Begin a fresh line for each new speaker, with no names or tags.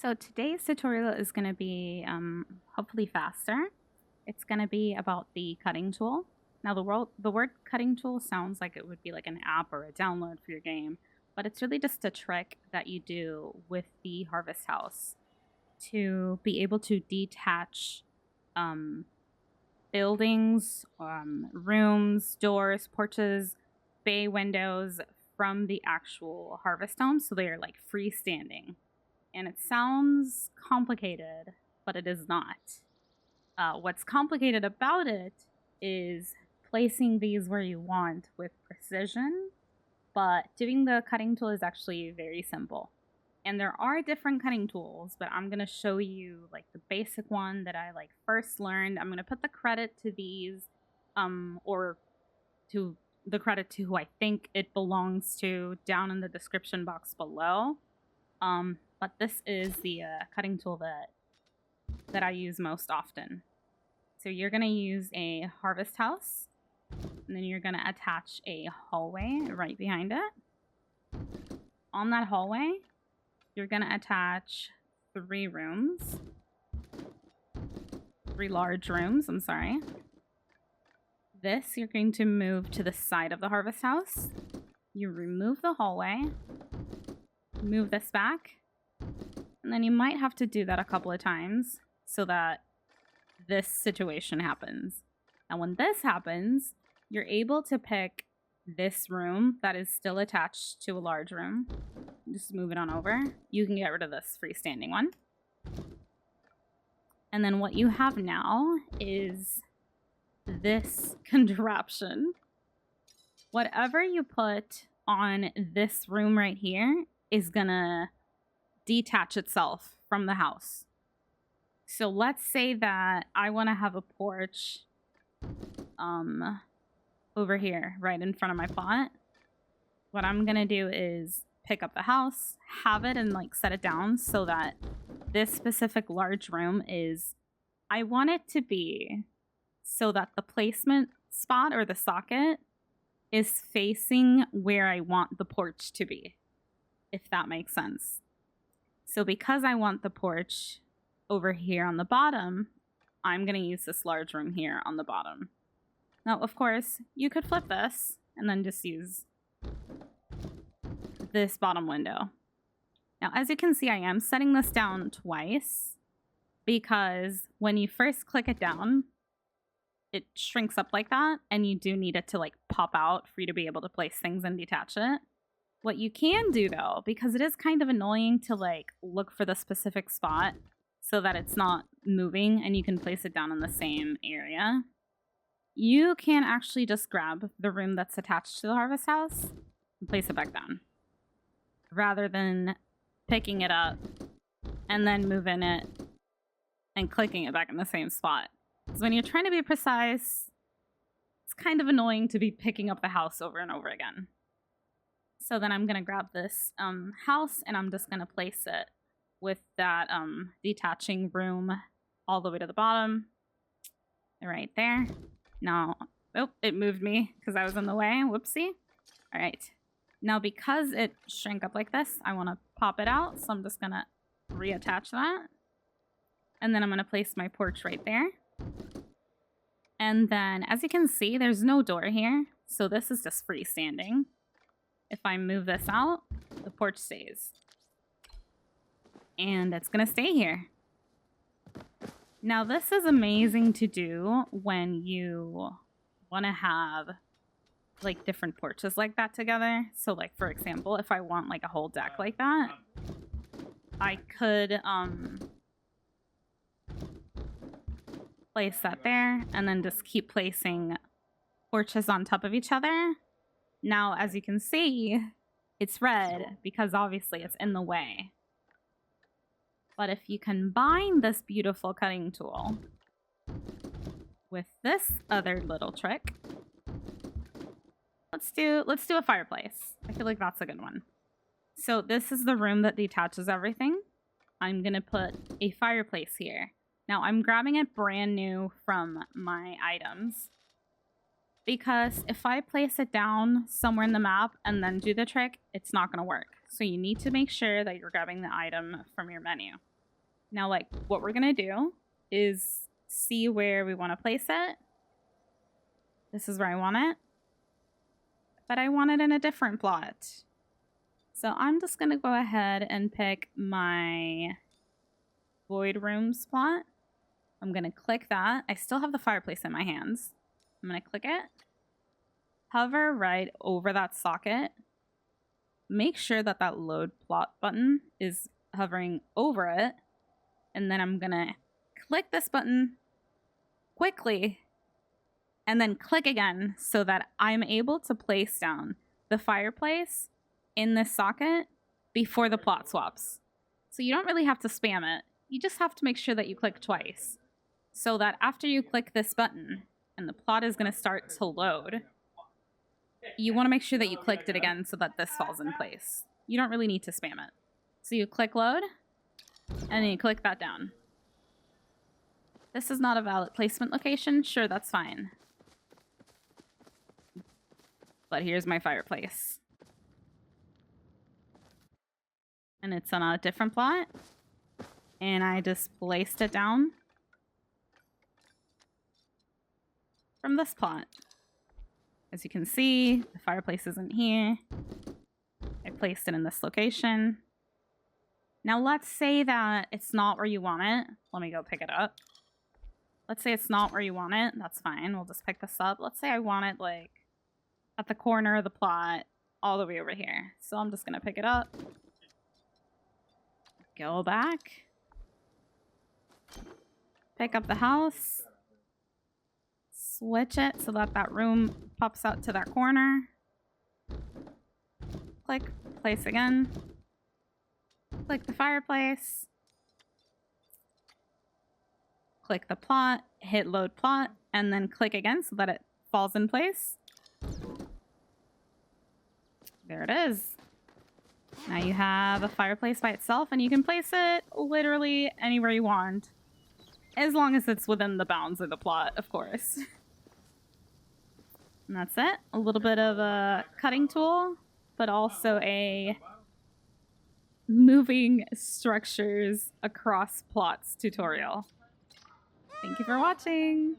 So today's tutorial is going to be hopefully faster. It's going to be about the cutting tool. Now the word cutting tool sounds like it would be like an app or a download for your game, but it's really just a trick that you do with the harvest house to be able to detach buildings, rooms, doors, porches, bay windows from the actual harvest home, so they are like freestanding. And it sounds complicated, but it is not. What's complicated about it is placing these where you want with precision, but doing the cutting tool is actually very simple. And there are different cutting tools, but I'm going to show you like the basic one that I like first learned. I'm going to put the credit to these or to the credit to who I think it belongs to down in the description box below. But this is the cutting tool that I use most often. So you're going to use a harvest house, and then you're going to attach a hallway right behind it. On that hallway, you're going to attach 3 rooms. 3 large rooms, I'm sorry. This you're going to move to the side of the harvest house. You remove the hallway, move this back, and then you might have to do that a couple of times so that this situation happens. And when this happens, you're able to pick this room that is still attached to a large room. Just move it on over. You can get rid of this freestanding one. And then what you have now is this contraption. Whatever you put on this room right here is gonna detach itself from the house. So let's say that I want to have a porch over here right in front of my plot. What I'm gonna do is pick up the house, have it, and like set it down so that this specific large room is, I want it to be so that the placement spot or the socket is facing where I want the porch to be, if that makes sense. So because I want the porch over here on the bottom, I'm going to use this large room here on the bottom. Now, of course, you could flip this and then just use this bottom window. Now, as you can see, I am setting this down twice because when you first click it down, it shrinks up like that, and you do need it to like pop out for you to be able to place things and detach it. What you can do though, because it is kind of annoying to like look for the specific spot so that it's not moving and you can place it down in the same area, you can actually just grab the room that's attached to the harvest house and place it back down, rather than picking it up and then moving it and clicking it back in the same spot. Because when you're trying to be precise, it's kind of annoying to be picking up the house over and over again. So then I'm going to grab this house, and I'm just going to place it with that detaching room all the way to the bottom. Right there. Now, oh, it moved me because I was in the way. Whoopsie. All right. Now, because it shrank up like this, I want to pop it out. So I'm just going to reattach that. And then I'm going to place my porch right there. And then, as you can see, there's no door here. So this is just freestanding. If I move this out, the porch stays. And it's going to stay here. Now, this is amazing to do when you want to have like different porches like that together. So like, for example, if I want like a whole deck like that, I could place that there and then just keep placing porches on top of each other. Now, as you can see, it's red because obviously it's in the way. But if you combine this beautiful cutting tool with this other little trick, let's do a fireplace. I feel like that's a good one. So this is the room that detaches everything. I'm going to put a fireplace here. Now, I'm grabbing it brand new from my items, because if I place it down somewhere in the map and then do the trick, it's not going to work. So you need to make sure that you're grabbing the item from your menu. Now, like, what we're gonna do is see where we want to place it. This is where I want it. But I want it in a different plot. So I'm just gonna go ahead and pick my Void Rooms plot. I'm gonna click that. I still have the fireplace in my hands. I'm gonna click it. Hover right over that socket. Make sure that that load plot button is hovering over it. And then I'm gonna click this button quickly and then click again so that I'm able to place down the fireplace in this socket before the plot swaps. So you don't really have to spam it. You just have to make sure that you click twice so that after you click this button and the plot is going to start to load, you want to make sure that you clicked it again so that this falls in place. You don't really need to spam it. So you click load and then you click that down. This is not a valid placement location. Sure, that's fine. But here's my fireplace. And it's on a different plot. And I just placed it down from this plot. As you can see, the fireplace isn't here. I placed it in this location. Now let's say that it's not where you want it. Let me go pick it up. Let's say it's not where you want it. That's fine. We'll just pick this up. Let's say I want it like at the corner of the plot all the way over here. So I'm just going to pick it up. Go back. Pick up the house. Switch it so that that room pops out to that corner. Click, place again. Click the fireplace. Click the plot, hit load plot, and then click again so that it falls in place. There it is. Now you have a fireplace by itself, and you can place it literally anywhere you want. As long as it's within the bounds of the plot, of course. And that's it. A little bit of a cutting tool, but also a moving structures across plots tutorial. Thank you for watching!